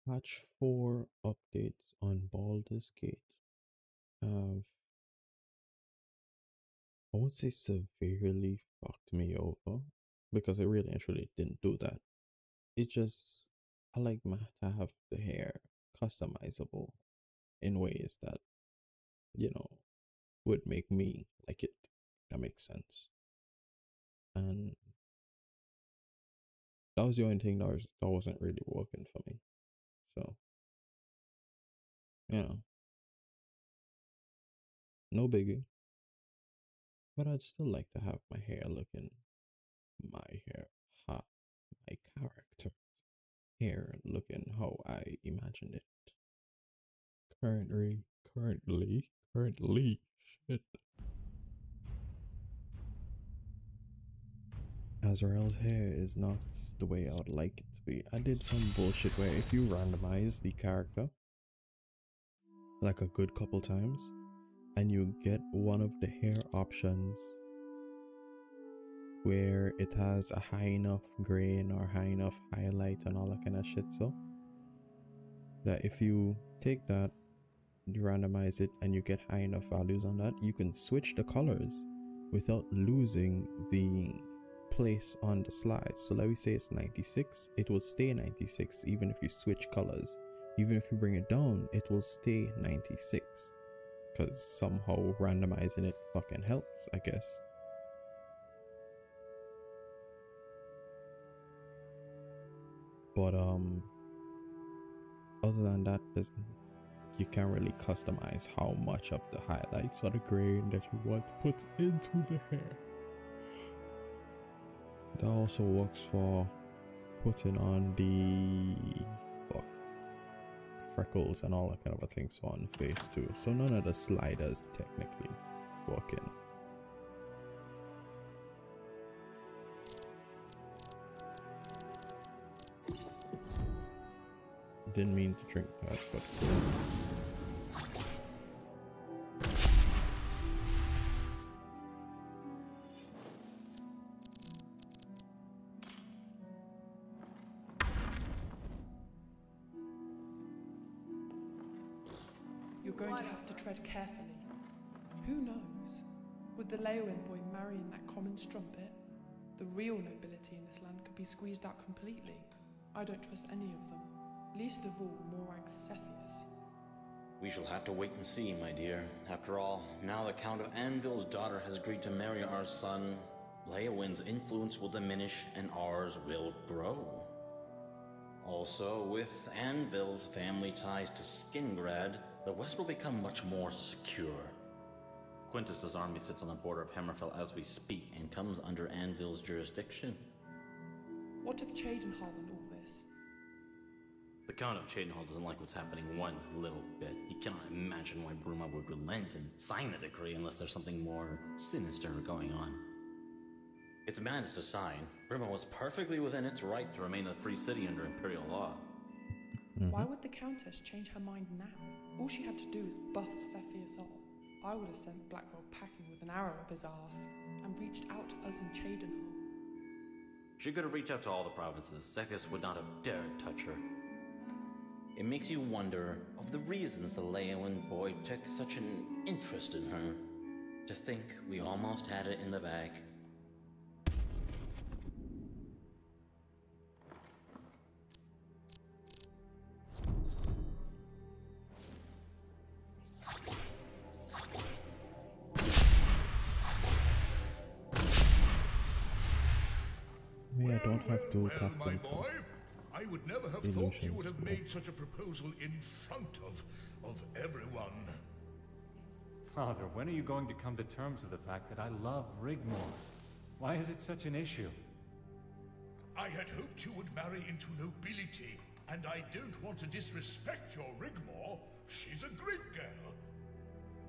Patch 4 updates on Baldur's Gate have, I won't say severely fucked me over, because it really and truly didn't do that. It just, I like to have the hair customizable in ways that, you know, would make me like it. That makes sense. And that was the only thing that wasn't really working for me. So, you know, no biggie. But I'd still like to have my hair looking my hair, ha, my character hair looking how I imagined it. Currently, shit. Azrael's hair is not the way I would like it to be. I did some bullshit where if you randomize the character like a good couple times and you get one of the hair options where it has a high enough grain or high enough highlight and all that kind of shit, so that if you take that, you randomize it and you get high enough values on that, you can switch the colors without losing the place on the slide. So let me say it's 96, it will stay 96 even if you switch colors. Even if you bring it down, it will stay 96, because somehow randomizing it fucking helps, I guess. But other than that, you can't really customize how much of the highlights or the grain that you want to put into the hair. That also works for putting on the freckles and all that kind of a things on the face too. So none of the sliders technically working. Didn't mean to drink that, but You're going to have to tread carefully. Who knows? With the Leowin boy marrying that common strumpet, the real nobility in this land could be squeezed out completely. I don't trust any of them. Least of all, Morag's Cepheus. We shall have to wait and see, my dear. After all, now the Count of Anvil's daughter has agreed to marry our son, Leowin's influence will diminish and ours will grow. Also, with Anvil's family ties to Skingrad, the West will become much more secure. Quintus's army sits on the border of Hammerfell as we speak and comes under Anvil's jurisdiction. What of Cheydinhal and all this? The Count of Cheydinhal doesn't like what's happening one little bit. He cannot imagine why Bruma would relent and sign the decree unless there's something more sinister going on. It's madness to sign. Bruma was perfectly within its right to remain a free city under Imperial law. Why would the Countess change her mind now? All she had to do is buff Cepheus off. I would have sent Blackwell packing with an arrow up his arse and reached out to us in Cheydinhal. She could have reached out to all the provinces. Cepheus would not have dared touch her. It makes you wonder of the reasons the Leowin boy took such an interest in her. To think we almost had it in the bag. maybe I don't have to cast my them. boy, I would never have thought you would have made such a proposal in front of everyone. Father, when are you going to come to terms with the fact that I love Rigmore? Why is it such an issue? I had hoped you would marry into nobility, and I don't want to disrespect your Rigmore. She's a great girl.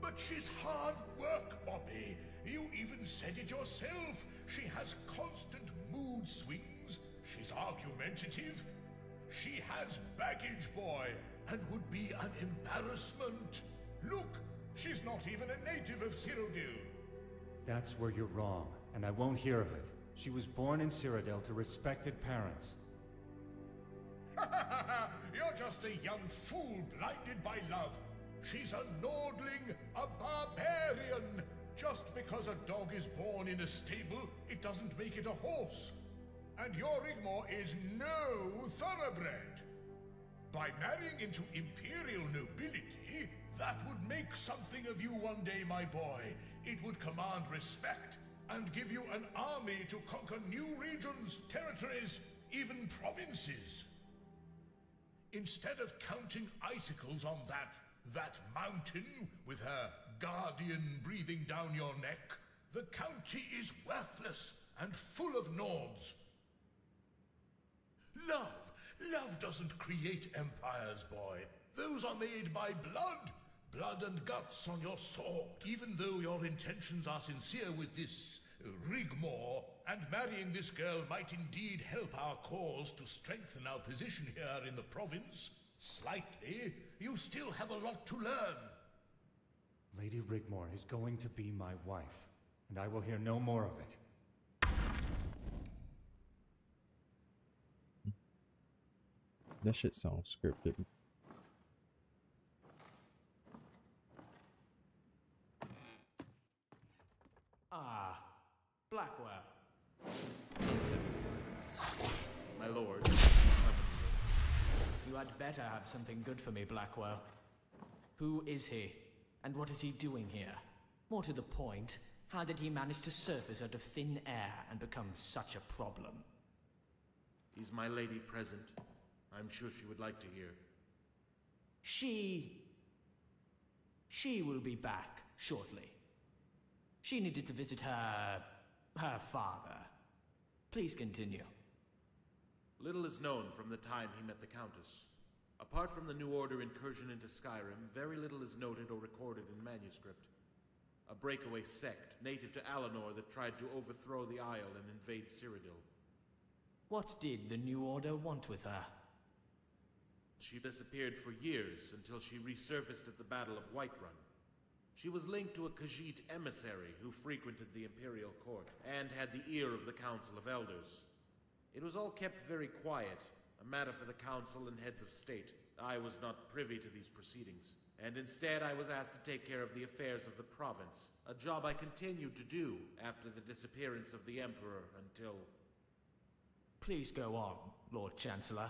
But she's hard work, Bobby. You even said it yourself. She has constant mood swings. She's argumentative. She has baggage, boy, and would be an embarrassment. Look, she's not even a native of Cyrodiil. That's where you're wrong, and I won't hear of it. She was born in Cyrodiil to respected parents. You're just a young fool blinded by love. She's a Nordling, a barbarian. Just because a dog is born in a stable, it doesn't make it a horse. And your Rigmor is no thoroughbred. By marrying into imperial nobility, that would make something of you one day, my boy. It would command respect and give you an army to conquer new regions, territories, even provinces. Instead of counting icicles on that mountain with her guardian breathing down your neck, the county is worthless and full of Nords. Love doesn't create empires, boy. Those are made by blood and guts on your sword. Even though your intentions are sincere with this Rigmor, and marrying this girl might indeed help our cause to strengthen our position here in the province, slightly, you still have a lot to learn. Lady Rigmor is going to be my wife, and I will hear no more of it. That shit sounds scripted. Ah, Blackwell. My lord, you had better have something good for me, Blackwell. Who is he, and what is he doing here? More to the point, how did he manage to surface out of thin air and become such a problem? He's my lady present. I'm sure she would like to hear. She will be back shortly. She needed to visit her father. Please continue. Little is known from the time he met the Countess. Apart from the New Order incursion into Skyrim, very little is noted or recorded in manuscript. A breakaway sect, native to Alinor, that tried to overthrow the Isle and invade Cyrodiil. What did the New Order want with her? She disappeared for years until she resurfaced at the Battle of Whiterun. She was linked to a Khajiit emissary who frequented the Imperial Court and had the ear of the Council of Elders. It was all kept very quiet, a matter for the Council and heads of state. I was not privy to these proceedings, and instead I was asked to take care of the affairs of the province, a job I continued to do after the disappearance of the Emperor until... Please go on, Lord Chancellor.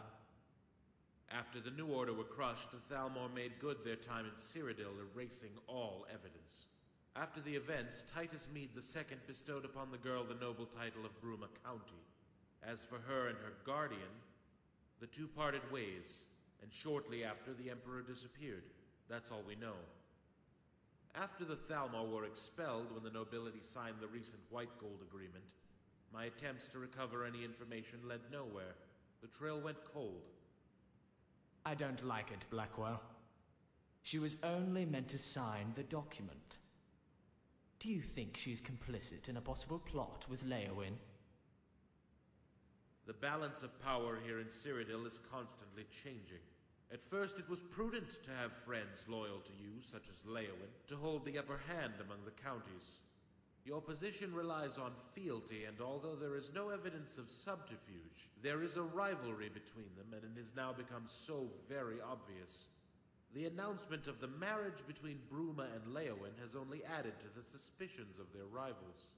After the New Order were crushed, the Thalmor made good their time in Cyrodiil, erasing all evidence. After the events, Titus Mede II bestowed upon the girl the noble title of Bruma County. As for her and her guardian, the two parted ways, and shortly after the Emperor disappeared. That's all we know. After the Thalmor were expelled when the nobility signed the recent White Gold Agreement, my attempts to recover any information led nowhere. The trail went cold. I don't like it, Blackwell. She was only meant to sign the document. Do you think she's complicit in a possible plot with Leowyn? The balance of power here in Cyrodiil is constantly changing. At first it was prudent to have friends loyal to you, such as Leowyn, to hold the upper hand among the counties. Your position relies on fealty, and although there is no evidence of subterfuge, there is a rivalry between them, and it has now become so very obvious. The announcement of the marriage between Bruma and Leowyn has only added to the suspicions of their rivals.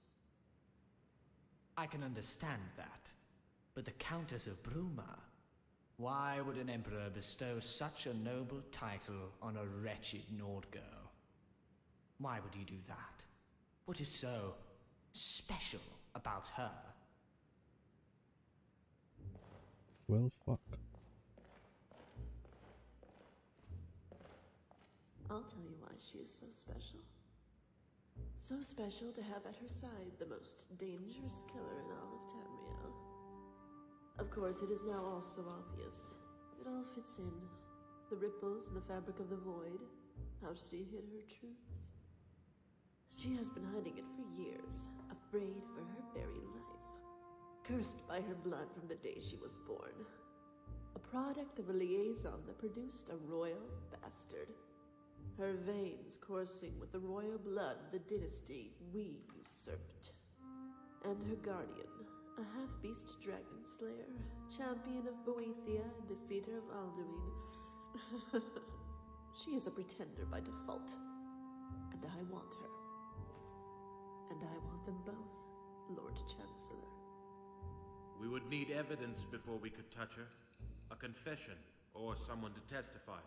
I can understand that, but the Countess of Bruma... Why would an emperor bestow such a noble title on a wretched Nord girl? Why would he do that? What is so special about her? Well, fuck. I'll tell you why she is so special. So special to have at her side the most dangerous killer in all of Tamriel. Of course, it is now all so obvious. It all fits in. The ripples in the fabric of the void. How she hid her truths. She has been hiding it for years, afraid for her very life. Cursed by her blood from the day she was born. A product of a liaison that produced a royal bastard. Her veins coursing with the royal blood of the dynasty we usurped. And her guardian, A half-beast dragon slayer, champion of Boethia and defeater of Alduin. She is a pretender by default, and I want her. And I want them both, Lord Chancellor. We would need evidence before we could touch her. A confession, or someone to testify.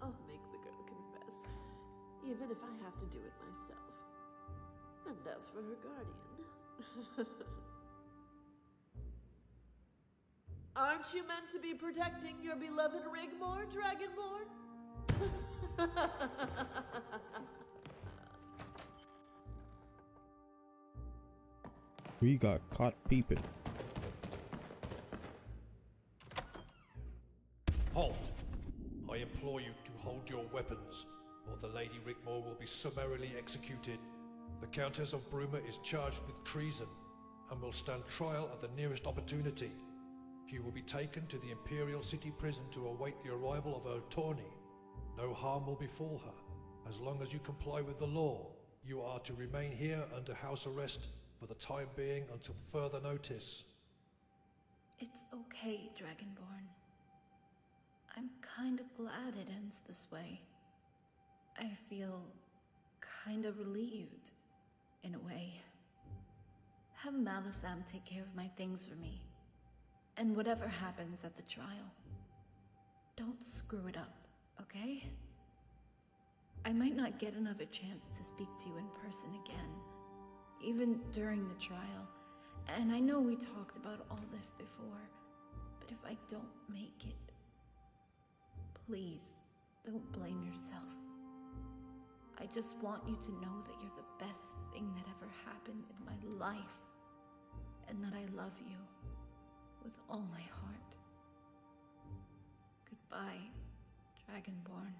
I'll make the girl confess, even if I have to do it myself. And as for her guardian... Aren't you meant to be protecting your beloved Rigmore, Dragonborn? We got caught peeping. Halt! I implore you to hold your weapons, or the Lady Rigmore will be summarily executed. The Countess of Bruma is charged with treason, and will stand trial at the nearest opportunity. She will be taken to the Imperial City Prison to await the arrival of her attorney. No harm will befall her. As long as you comply with the law, you are to remain here under house arrest for the time being until further notice. It's okay, Dragonborn. I'm kinda glad it ends this way. I feel kinda relieved, in a way. Have Malisam take care of my things for me. And whatever happens at the trial, don't screw it up, okay? I might not get another chance to speak to you in person again, even during the trial. And I know we talked about all this before, but if I don't make it, please don't blame yourself. I just want you to know that you're the best thing that ever happened in my life, and that I love you with all my heart. Goodbye, Dragonborn.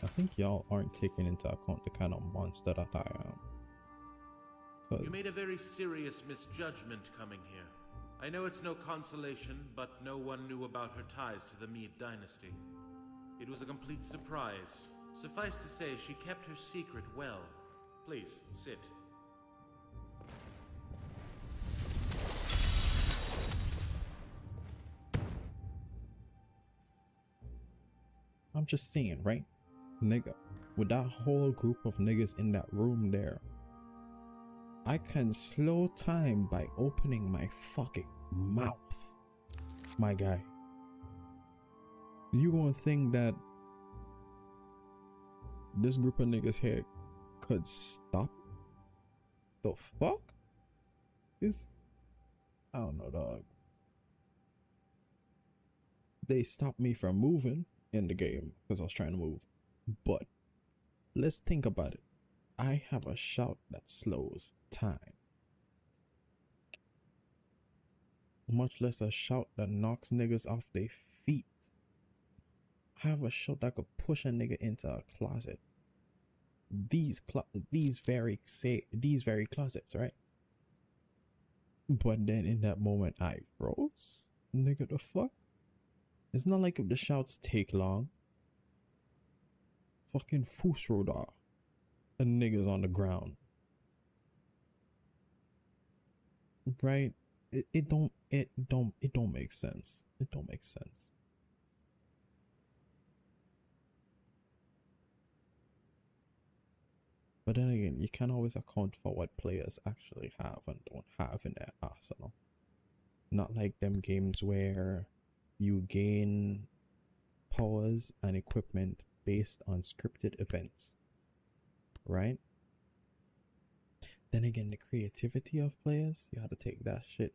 I think y'all aren't taking into account the kind of monster that I am. You made a very serious misjudgment coming here. I know it's no consolation, but no one knew about her ties to the Meade dynasty. It was a complete surprise. Suffice to say, she kept her secret well. Please, sit. I'm just saying, right? Nigga, with that whole group of niggas in that room there, I can slow time by opening my fucking mouth. My guy. You gonna think that this group of niggas here could stop? The fuck? I don't know, dog. They stopped me from moving in the game because I was trying to move. But let's think about it. I have a shout that slows time. Much less a shout that knocks niggas off their feet. I have a shout that could push a nigga into a closet. These very closets, right? But then in that moment I froze. Nigga, the fuck? It's not like if the shouts take long. Fucking Fusroda. The niggas on the ground. Right? It don't make sense. It don't make sense. But then again, you can't always account for what players actually have and don't have in their arsenal. Not like them games where you gain powers and equipment based on scripted events, right? Then again, the creativity of players, you have to take that shit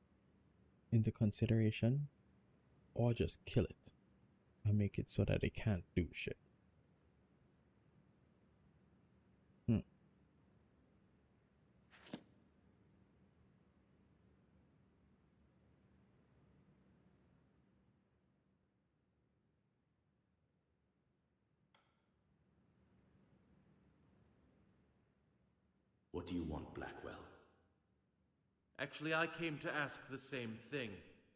into consideration, or just kill it and make it so that they can't do shit. What do you want, Blackwell? Actually, I came to ask the same thing.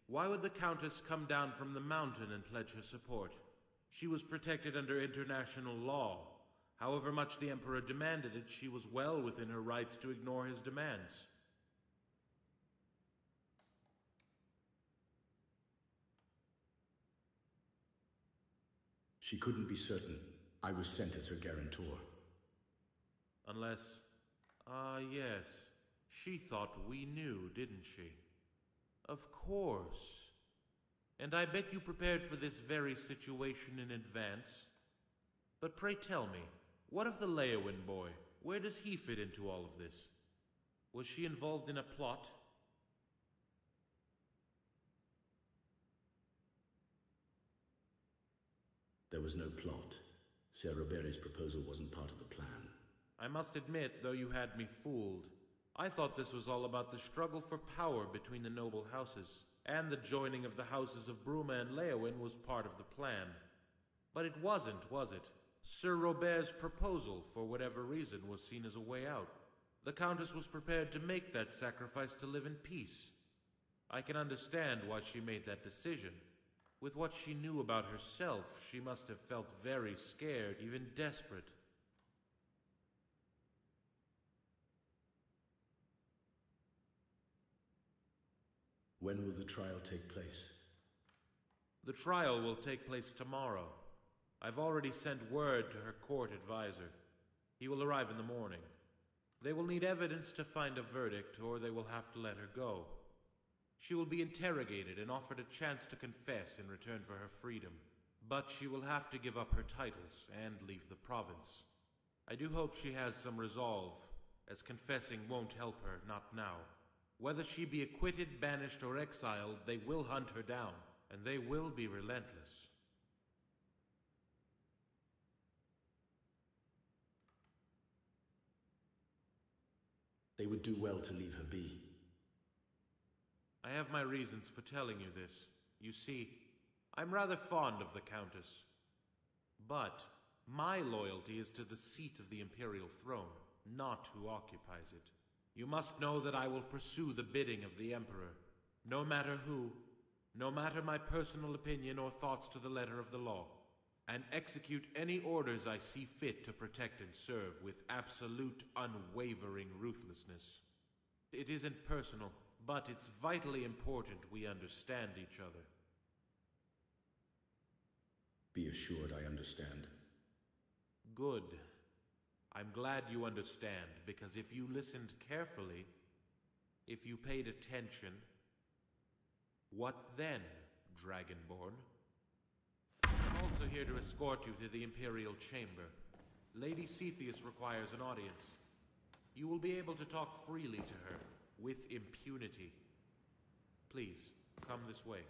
Why would the Countess come down from the mountain and pledge her support? She was protected under international law. However much the Emperor demanded it, she was well within her rights to ignore his demands. She couldn't be certain. I was sent as her guarantor. Unless... yes. She thought we knew, didn't she? Of course. And I bet you prepared for this very situation in advance. But pray tell me, what of the Leowin boy? Where does he fit into all of this? Was she involved in a plot? There was no plot. Sir Robert's proposal wasn't part of the plan. I must admit, though you had me fooled, I thought this was all about the struggle for power between the noble houses, and the joining of the houses of Bruma and Leowin was part of the plan. But it wasn't, was it? Sir Robert's proposal, for whatever reason, was seen as a way out. The Countess was prepared to make that sacrifice to live in peace. I can understand why she made that decision. With what she knew about herself, she must have felt very scared, even desperate. When will the trial take place? The trial will take place tomorrow. I've already sent word to her court advisor. He will arrive in the morning. They will need evidence to find a verdict, or they will have to let her go. She will be interrogated and offered a chance to confess in return for her freedom. But she will have to give up her titles and leave the province. I do hope she has some resolve, as confessing won't help her, not now. Whether she be acquitted, banished, or exiled, they will hunt her down, and they will be relentless. They would do well to leave her be. I have my reasons for telling you this. You see, I'm rather fond of the Countess. But my loyalty is to the seat of the Imperial throne, not who occupies it. You must know that I will pursue the bidding of the Emperor, no matter who, no matter my personal opinion or thoughts to the letter of the law, and execute any orders I see fit to protect and serve with absolute, unwavering ruthlessness. It isn't personal, but it's vitally important we understand each other. Be assured I understand. Good. I'm glad you understand, because if you listened carefully, if you paid attention, what then, Dragonborn? I'm also here to escort you to the Imperial Chamber. Lady Cetheus requires an audience. You will be able to talk freely to her, with impunity. Please, come this way.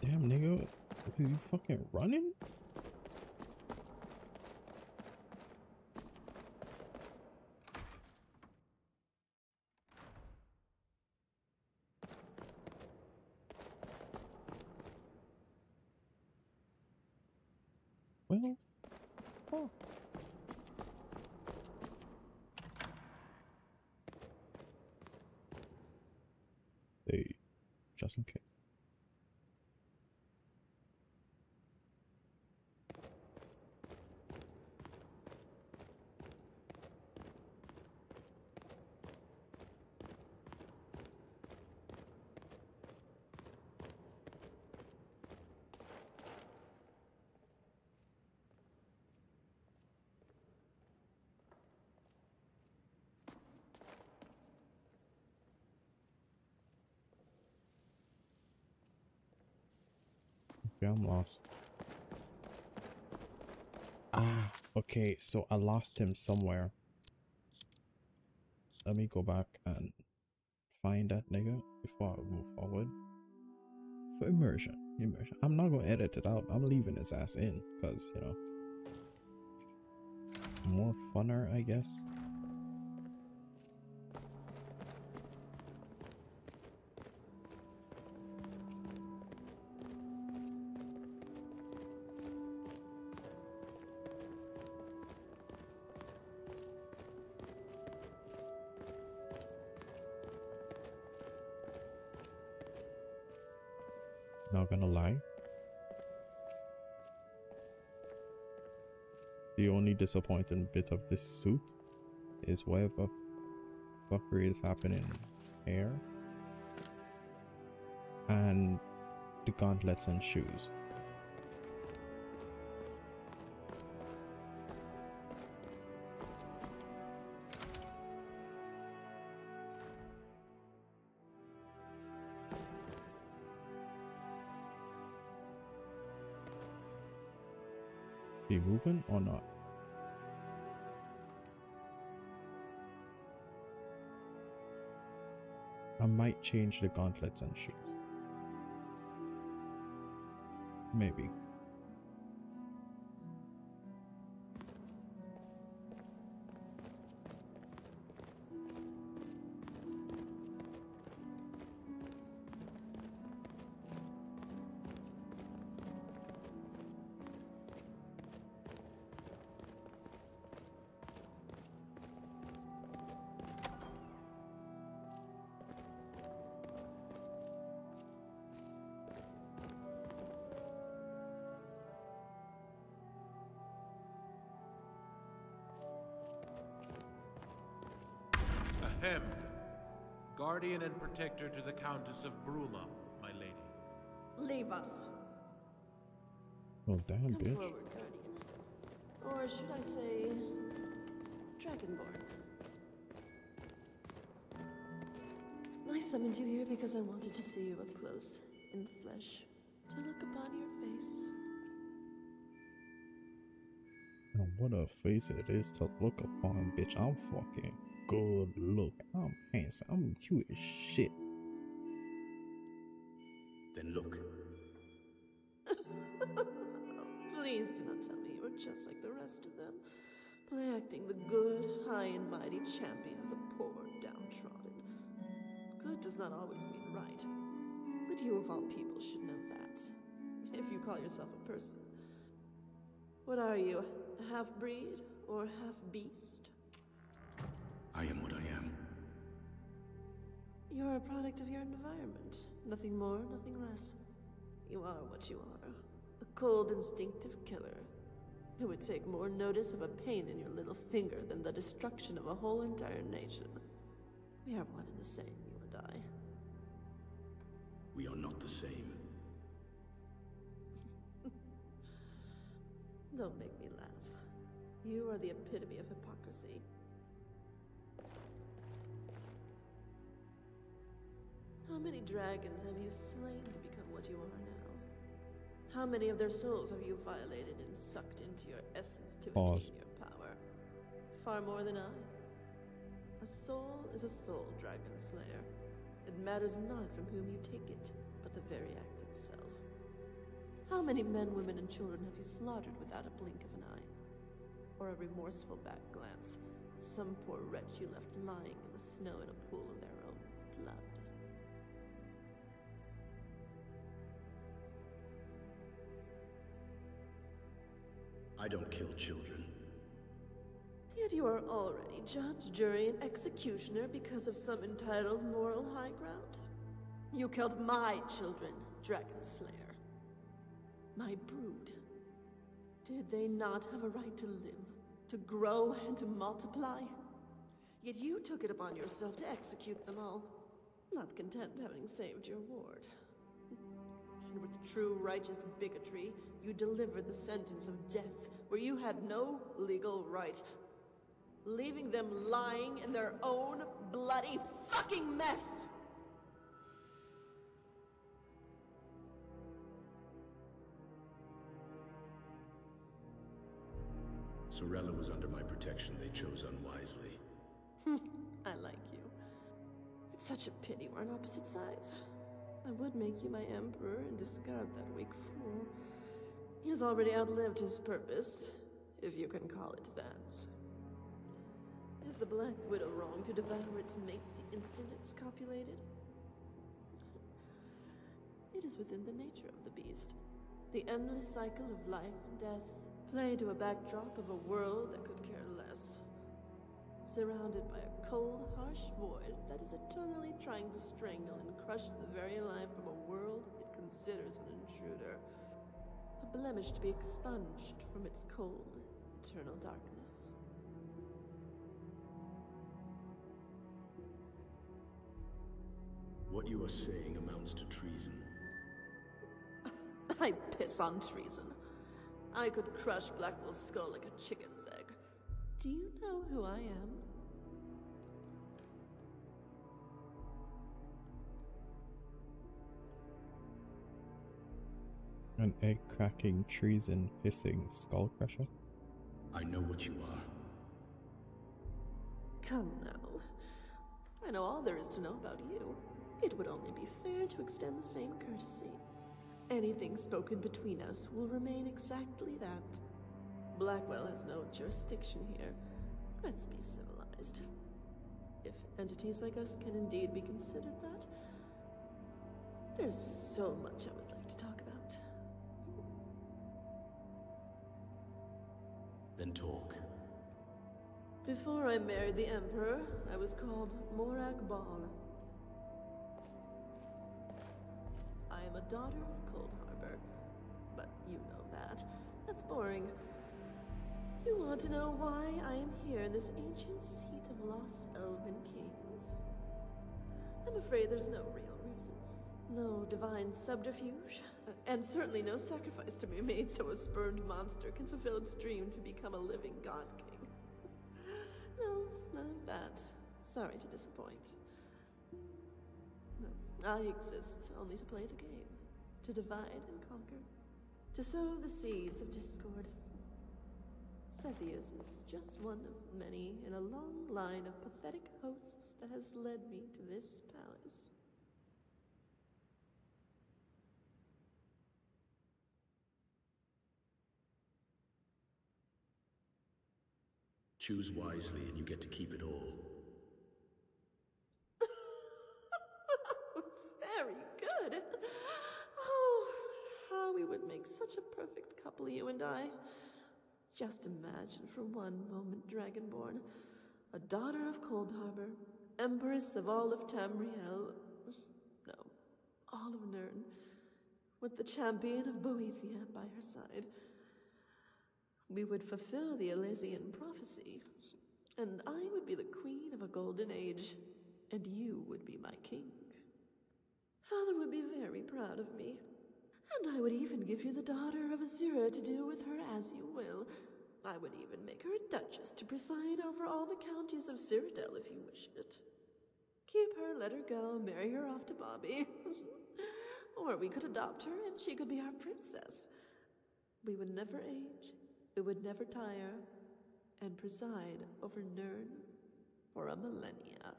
Damn, nigga. Is you fucking running? Well, oh. Hey, just in case. Okay, I'm lost. Ah, okay, so I lost him somewhere. Let me go back and find that nigga before I move forward. for immersion. Immersion. I'm not gonna edit it out. I'm leaving his ass in because, you know, more funner, I guess. Not gonna lie. The only disappointing bit of this suit is whatever fuckery is happening here and the gauntlets and shoes. Be moving or not? I might change the gauntlets and shoes. Maybe. Ahem. Guardian and protector to the Countess of Bruma, my lady. Leave us. Oh damn, Come bitch. forward, Guardian. Or should I say, Dragonborn. I summoned you here because I wanted to see you up close, in the flesh, to look upon your face. And what a face it is to look upon, bitch. I'm fucking good look. I'm handsome. I'm cute as shit. Then look. Please do not tell me you are just like the rest of them, play acting the good, high and mighty champion of the poor, downtrodden. Good does not always mean right, but you of all people should know that, if you call yourself a person. What are you, a half-breed or half-beast? I am what I am. You're a product of your environment. Nothing more, nothing less. You are what you are. A cold, instinctive killer. It would take more notice of a pain in your little finger than the destruction of a whole entire nation. We are one and the same, you and I. We are not the same. Don't make me laugh. You are the epitome of hypocrisy. How many dragons have you slain to become what you are now? How many of their souls have you violated and sucked into your essence to attain your power? Far more than I. A soul is a soul, Dragon Slayer. It matters not from whom you take it, but the very act itself. How many men, women, and children have you slaughtered without a blink of an eye? Or a remorseful back glance at some poor wretch you left lying in the snow in a pool of their own blood? I don't kill children. Yet you are already judge, jury, and executioner because of some entitled moral high ground. You killed my children, Dragon Slayer. My brood. Did they not have a right to live, to grow, and to multiply? Yet you took it upon yourself to execute them all, not content having saved your ward. And with true righteous bigotry, you delivered the sentence of death where you had no legal right, leaving them lying in their own bloody fucking mess! Sorella was under my protection. They chose unwisely. I like you. It's such a pity we're on opposite sides. I would make you my emperor and discard that weak fool. He has already outlived his purpose, if you can call it that. Is the Black Widow wrong to devour its mate the instant it's copulated? It is within the nature of the beast. The endless cycle of life and death, played to a backdrop of a world that could care less. Surrounded by a cold, harsh void that is eternally trying to strangle and crush the very life from a world it considers an intruder. A blemish to be expunged from its cold, eternal darkness. What you are saying amounts to treason. I piss on treason. I could crush Blackwell's skull like a chicken's egg. Do you know who I am? An egg-cracking, treason-pissing skull crusher? I know what you are. Come now. I know all there is to know about you. It would only be fair to extend the same courtesy. Anything spoken between us will remain exactly that. Blackwell has no jurisdiction here. Let's be civilized. If entities like us can indeed be considered that, there's so much I would like to talk about. Then talk. Before I married the Emperor, I was called Morak Bal. I am a daughter of Cold Harbor, but you know that. That's boring. You want to know why I am here in this ancient seat of lost elven kings? I'm afraid there's no real reason. No divine subterfuge, and certainly no sacrifice to be made so a spurned monster can fulfill its dream to become a living god king. No, none of that. Sorry to disappoint. No, I exist only to play the game, to divide and conquer, to sow the seeds of discord. Sethius is just one of many in a long line of pathetic hosts that has led me to this palace. Choose wisely and you get to keep it all. Very good. Oh, how we would make such a perfect couple, you and I. Just imagine for one moment, Dragonborn, a daughter of Cold Harbor, Empress of all of Tamriel, no, all of Nirn, with the champion of Boethia by her side. We would fulfill the Elysian prophecy, and I would be the queen of a golden age, and you would be my king. Father would be very proud of me, and I would even give you the daughter of Azura to do with her as you will. I would even make her a duchess to preside over all the counties of Cyrodiil if you wished it. Keep her, let her go, marry her off to Bobby. Or we could adopt her and she could be our princess. We would never age, we would never tire, and preside over Nirn for a millennia.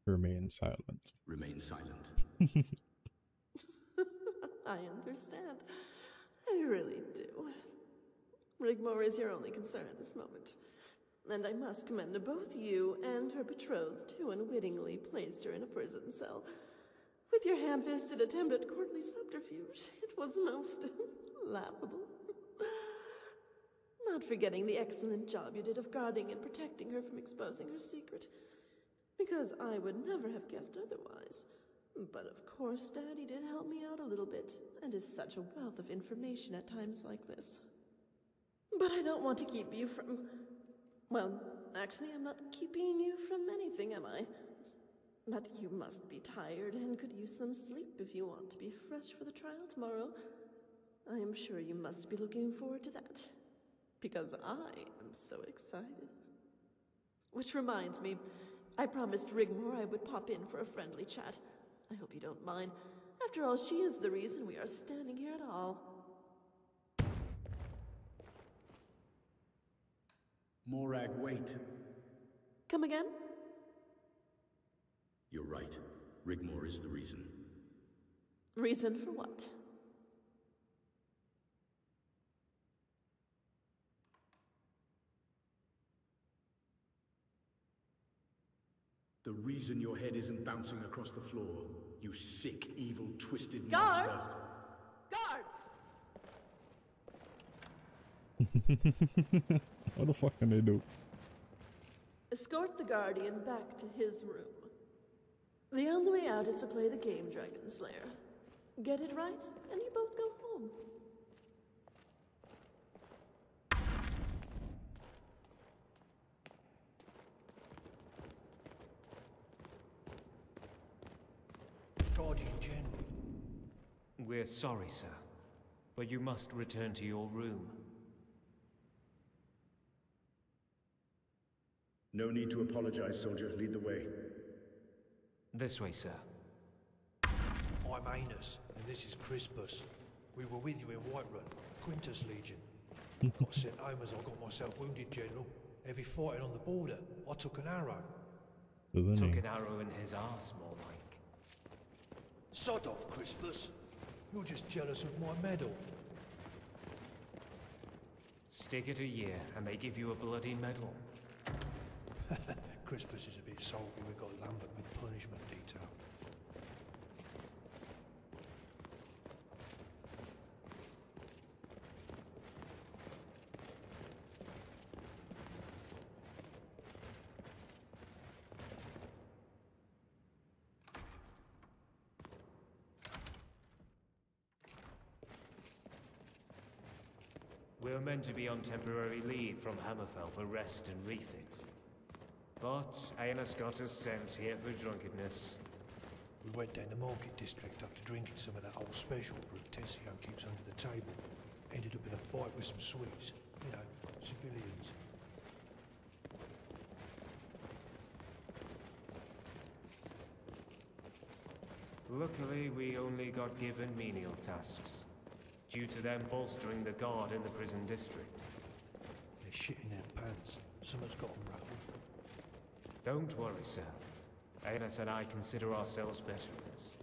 Remain silent. Remain silent. I understand. I really do. Rigmore is your only concern at this moment. And I must commend both you and her betrothed who unwittingly placed her in a prison cell. With your ham-fisted attempt at courtly subterfuge, it was most laughable. Not forgetting the excellent job you did of guarding and protecting her from exposing her secret. Because I would never have guessed otherwise. But of course, Daddy did help me out a little bit, and is such a wealth of information at times like this. But I don't want to keep you from... Well, actually, I'm not keeping you from anything, am I? But you must be tired and could use some sleep if you want to be fresh for the trial tomorrow. I am sure you must be looking forward to that. Because I am so excited. Which reminds me, I promised Rigmore I would pop in for a friendly chat. I hope you don't mind. After all, she is the reason we are standing here at all. Morag, wait. Come again? You're right. Rigmor is the reason. Reason for what? The reason your head isn't bouncing across the floor. You sick, evil, twisted Guards! monster. Guards! What the fuck can they do? Escort the Guardian back to his room. The only way out is to play the game, Dragon Slayer. Get it right, and you both go home. Guardian General. We're sorry, sir, but you must return to your room. No need to apologize, soldier. Lead the way. This way, sir. I'm Anus, and this is Crispus. We were with you in Whiterun, Quintus Legion. Got sent home as I got myself wounded, General. Heavy fighting on the border. I took an arrow. Took an arrow in his arse, more like. Sod off, Crispus. You're just jealous of my medal. Stick it a year, and they give you a bloody medal. Crispus is a bit salty. We got Lambert with punishment detail. We're meant to be on temporary leave from Hammerfell for rest and refit. But Aenus got us sent here for drunkenness. We went down the market district after drinking some of that old special brew Tessio keeps under the table. Ended up in a fight with some Swedes. You know, civilians. Luckily, we only got given menial tasks, due to them bolstering the guard in the prison district. They're shitting their pants. Someone's got them rattled. Don't worry, sir. Aenus and I consider ourselves veterans.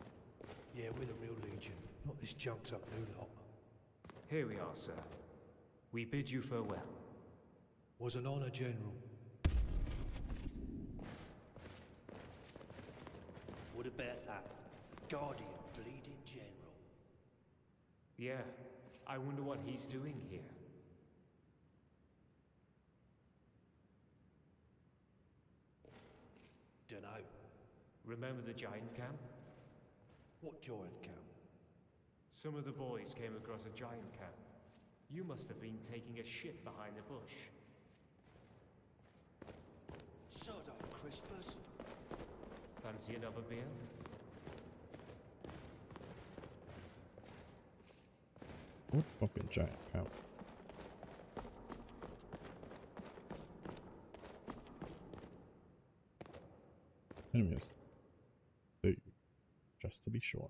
Yeah, we're the real Legion, not this junked up new lot. Here we are, sir. We bid you farewell. Was an honor, General. What about that? Guardian bleeding General. Yeah, I wonder what he's doing here. Dunno. Remember the giant camp? What giant camp? Some of the boys came across a giant camp. You must have been taking a shit behind the bush. Sod off, Crispus. Fancy another beer? What fucking giant camp? Enemies. Just to be sure.